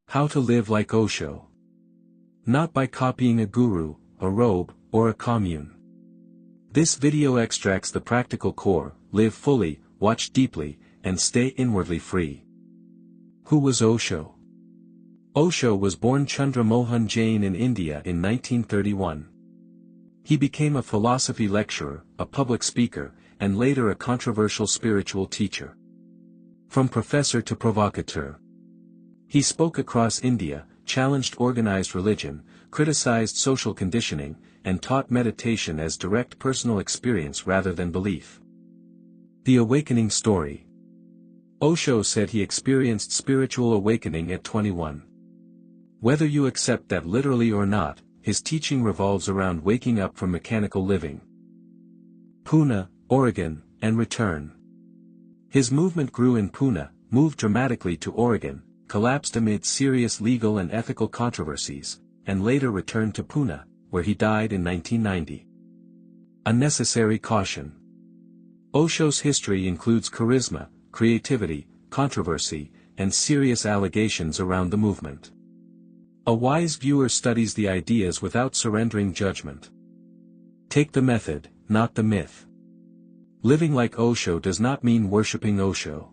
How to live like Osho. Not by copying a guru, a robe, or a commune. This video extracts the practical core: live fully, watch deeply, and stay inwardly free. Who was Osho? Osho was born Chandra Mohan Jain in India in 1931. He became a philosophy lecturer, a public speaker, and later a controversial spiritual teacher. From professor to provocateur, he spoke across India, challenged organized religion, criticized social conditioning, and taught meditation as direct personal experience rather than belief. The awakening story. Osho said he experienced spiritual awakening at 21. Whether you accept that literally or not, his teaching revolves around waking up from mechanical living. Pune, Oregon, and return. His movement grew in Pune, moved dramatically to Oregon, collapsed amid serious legal and ethical controversies, and later returned to Pune, where he died in 1990. A necessary caution. Osho's history includes charisma, creativity, controversy, and serious allegations around the movement. A wise viewer studies the ideas without surrendering judgment. Take the method, not the myth. Living like Osho does not mean worshipping Osho.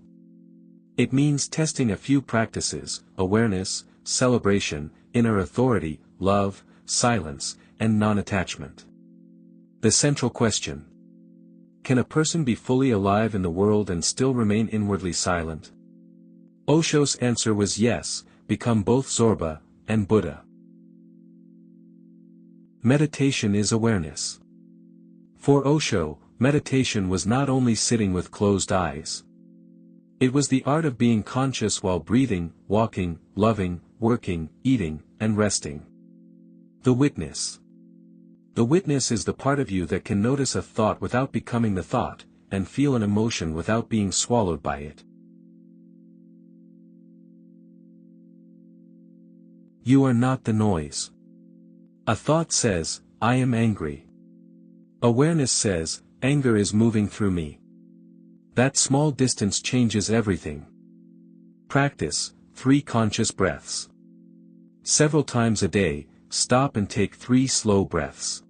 It means testing a few practices: awareness, celebration, inner authority, love, silence, and non-attachment. The central question: can a person be fully alive in the world and still remain inwardly silent? Osho's answer was yes: become both Zorba and Buddha. Meditation is awareness. For Osho, meditation was not only sitting with closed eyes. It was the art of being conscious while breathing, walking, loving, working, eating, and resting. The witness. The witness is the part of you that can notice a thought without becoming the thought, and feel an emotion without being swallowed by it. You are not the noise. A thought says, I am angry. Awareness says, anger is moving through me. That small distance changes everything. Practice 3 conscious breaths. Several times a day, stop and take 3 slow breaths.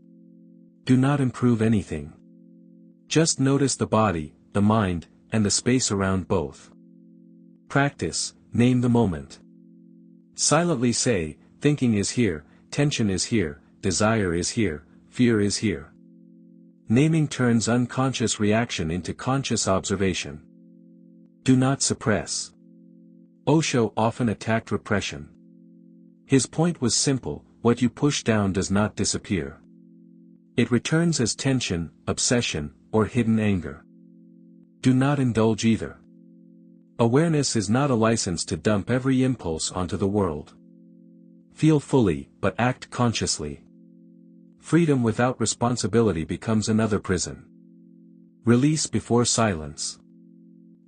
Do not improve anything. Just notice the body, the mind, and the space around both. Practice, name the moment. Silently say, thinking is here, tension is here, desire is here, fear is here. Naming turns unconscious reaction into conscious observation. Do not suppress. Osho often attacked repression. His point was simple: what you push down does not disappear. It returns as tension, obsession, or hidden anger. Do not indulge either. Awareness is not a license to dump every impulse onto the world. Feel fully, but act consciously. Freedom without responsibility becomes another prison. Release before silence.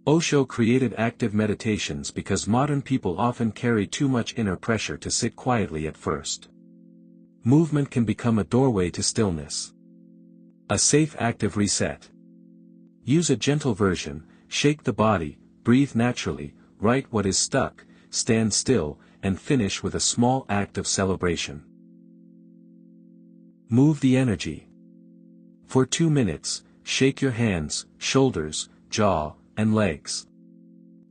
Osho created active meditations because modern people often carry too much inner pressure to sit quietly at first. Movement can become a doorway to stillness. A safe active reset. Use a gentle version: shake the body, breathe naturally, write what is stuck, stand still, and finish with a small act of celebration. Move the energy. For 2 minutes, shake your hands, shoulders, jaw, and legs.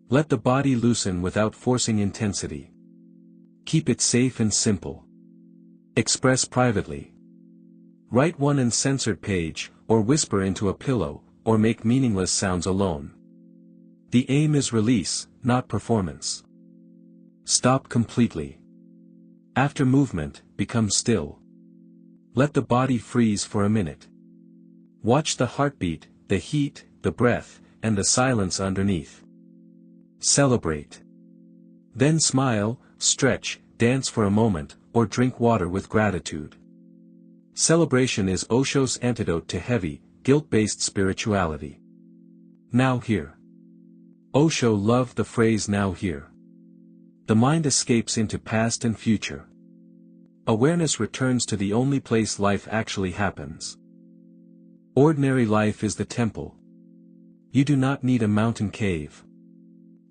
Let the body loosen without forcing intensity. Keep it safe and simple. Express privately. Write one uncensored page, or whisper into a pillow, or make meaningless sounds alone. The aim is release, not performance. Stop completely. After movement, become still. Let the body freeze for a minute. Watch the heartbeat, the heat, the breath, and the silence underneath. Celebrate. Then smile, stretch, dance for a moment, or drink water with gratitude. Celebration is Osho's antidote to heavy, guilt-based spirituality. Now here. Osho loved the phrase "now here." The mind escapes into past and future. Awareness returns to the only place life actually happens. Ordinary life is the temple. You do not need a mountain cave.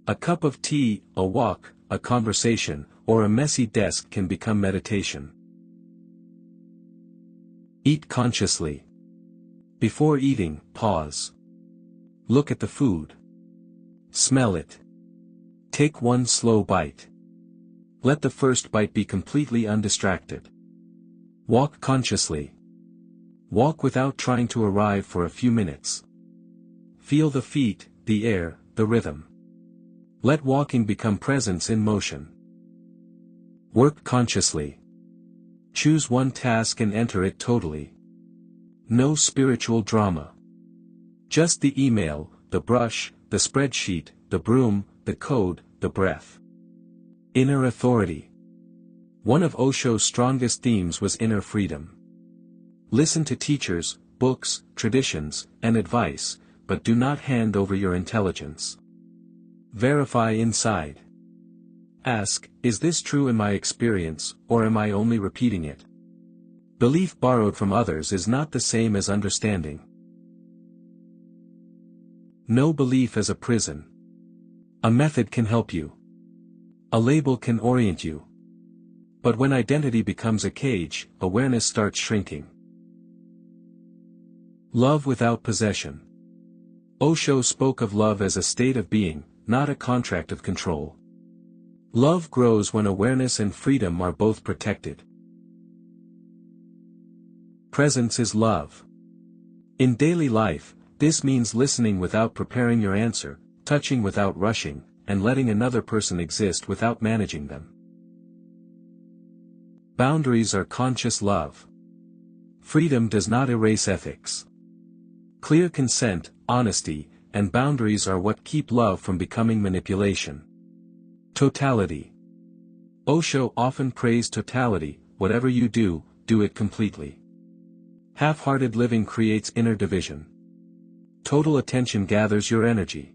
A cup of tea, a walk, a conversation, or a messy desk can become meditation. Eat consciously. Before eating, pause. Look at the food. Smell it. Take one slow bite. Let the first bite be completely undistracted. Walk consciously. Walk without trying to arrive for a few minutes. Feel the feet, the air, the rhythm. Let walking become presence in motion. Work consciously. Choose one task and enter it totally. No spiritual drama. Just the email, the brush, the spreadsheet, the broom, the code, the breath. Inner authority. One of Osho's strongest themes was inner freedom. Listen to teachers, books, traditions, and advice, but do not hand over your intelligence. Verify inside. Ask, is this true in my experience, or am I only repeating it? Belief borrowed from others is not the same as understanding. No belief as a prison. A method can help you. A label can orient you. But when identity becomes a cage, awareness starts shrinking. Love without possession. Osho spoke of love as a state of being, not a contract of control. Love grows when awareness and freedom are both protected. Presence is love. In daily life, this means listening without preparing your answer, touching without rushing, and letting another person exist without managing them. Boundaries are conscious love. Freedom does not erase ethics. Clear consent, honesty, and boundaries are what keep love from becoming manipulation. Totality. Osho often praised totality. Whatever you do, do it completely. Half-hearted living creates inner division. Total attention gathers your energy.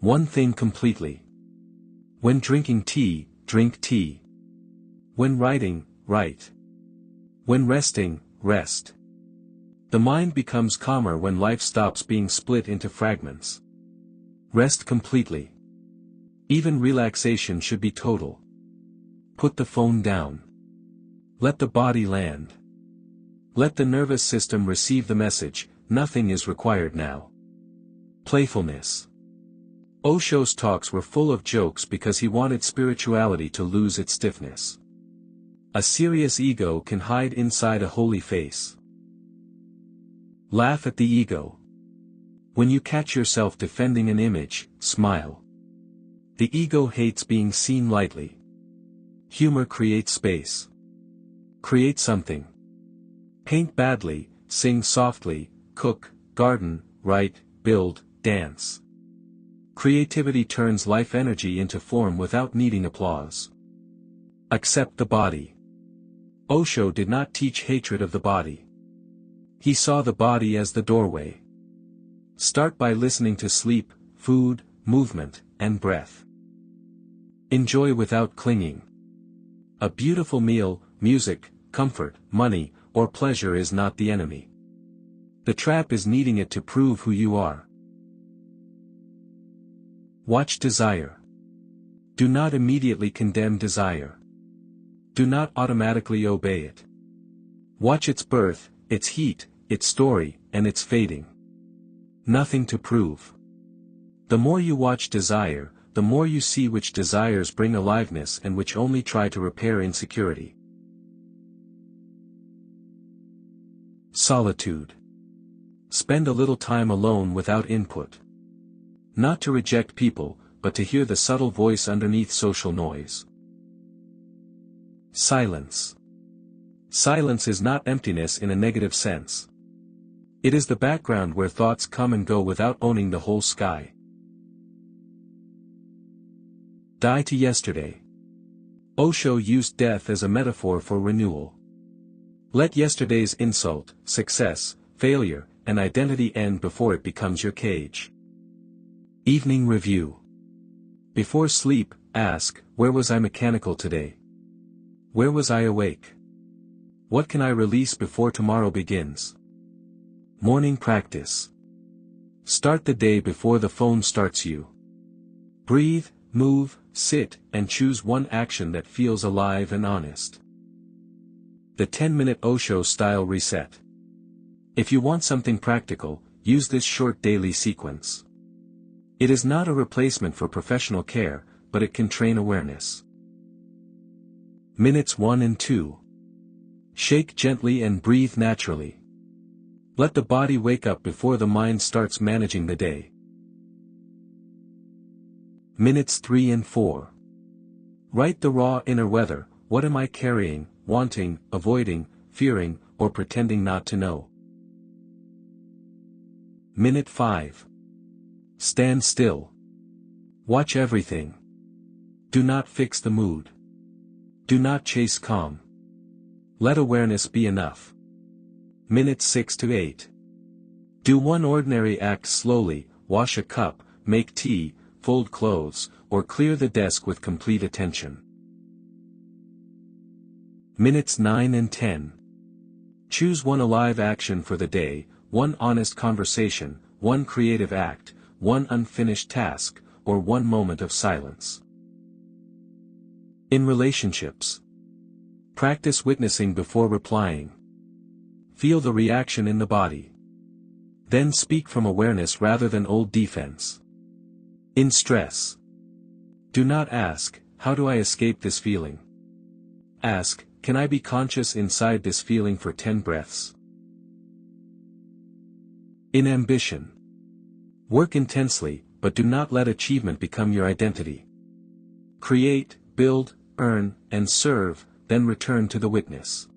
One thing completely. When drinking tea, drink tea. When writing, write. When resting, rest. The mind becomes calmer when life stops being split into fragments. Rest completely. Even relaxation should be total. Put the phone down. Let the body land. Let the nervous system receive the message, nothing is required now. Playfulness. Osho's talks were full of jokes because he wanted spirituality to lose its stiffness. A serious ego can hide inside a holy face. Laugh at the ego. When you catch yourself defending an image, smile. The ego hates being seen lightly. Humor creates space. Create something. Paint badly, sing softly, cook, garden, write, build, dance. Creativity turns life energy into form without needing applause. Accept the body. Osho did not teach hatred of the body. He saw the body as the doorway. Start by listening to sleep, food, movement, and breath. Enjoy without clinging. A beautiful meal, music, comfort, money, or pleasure is not the enemy. The trap is needing it to prove who you are. Watch desire. Do not immediately condemn desire. Do not automatically obey it. Watch its birth, its heat, its story, and its fading. Nothing to prove. The more you watch desire, the more you see which desires bring aliveness and which only try to repair insecurity. Solitude. Spend a little time alone without input. Not to reject people, but to hear the subtle voice underneath social noise. Silence. Silence is not emptiness in a negative sense. It is the background where thoughts come and go without owning the whole sky. Die to yesterday. Osho used death as a metaphor for renewal. Let yesterday's insult, success, failure, and identity end before it becomes your cage. Evening review. Before sleep, ask, where was I mechanical today? Where was I awake? What can I release before tomorrow begins? Morning practice. Start the day before the phone starts you. Breathe, move, sit, and choose one action that feels alive and honest. The 10-minute Osho-style reset. If you want something practical, use this short daily sequence. It is not a replacement for professional care, but it can train awareness. Minutes 1 and 2. Shake gently and breathe naturally. Let the body wake up before the mind starts managing the day. Minutes 3 and 4. Write the raw inner weather. What am I carrying, wanting, avoiding, fearing, or pretending not to know? Minute 5. Stand still. Watch everything. Do not fix the mood. Do not chase calm. Let awareness be enough. Minutes 6 to 8. Do one ordinary act slowly: wash a cup, make tea, fold clothes, or clear the desk with complete attention. Minutes 9 and 10. Choose one alive action for the day, one honest conversation, one creative act, one unfinished task, or one moment of silence. In relationships. Practice witnessing before replying. Feel the reaction in the body. Then speak from awareness rather than old defense. In stress. Do not ask, how do I escape this feeling? Ask, can I be conscious inside this feeling for 10 breaths? In ambition. Work intensely, but do not let achievement become your identity. Create, build, earn, and serve, then return to the witness.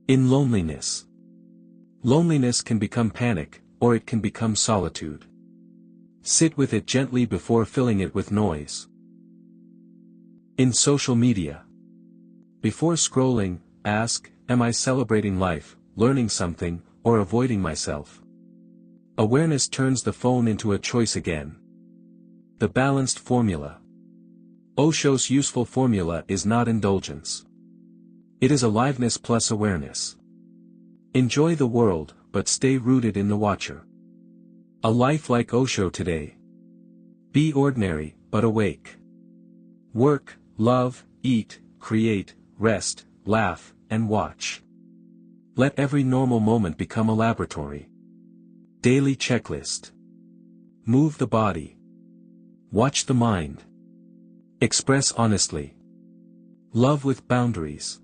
In loneliness. Loneliness can become panic, or it can become solitude. Sit with it gently before filling it with noise. In social media. Before scrolling, ask, am I celebrating life, learning something, or avoiding myself? Awareness turns the phone into a choice again. The balanced formula. Osho's useful formula is not indulgence. It is aliveness plus awareness. Enjoy the world, but stay rooted in the watcher. A life like Osho today. Be ordinary, but awake. Work, love, eat, create, rest, laugh, and watch. Let every normal moment become a laboratory. Daily checklist. Move the body. Watch the mind. Express honestly. Love with boundaries.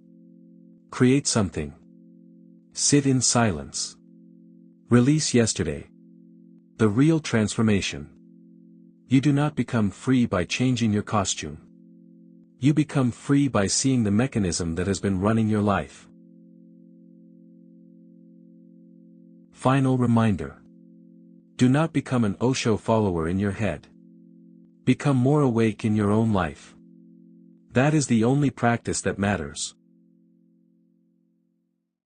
Create something. Sit in silence. Release yesterday. The real transformation. You do not become free by changing your costume. You become free by seeing the mechanism that has been running your life. Final reminder. Do not become an Osho follower in your head. Become more awake in your own life. That is the only practice that matters.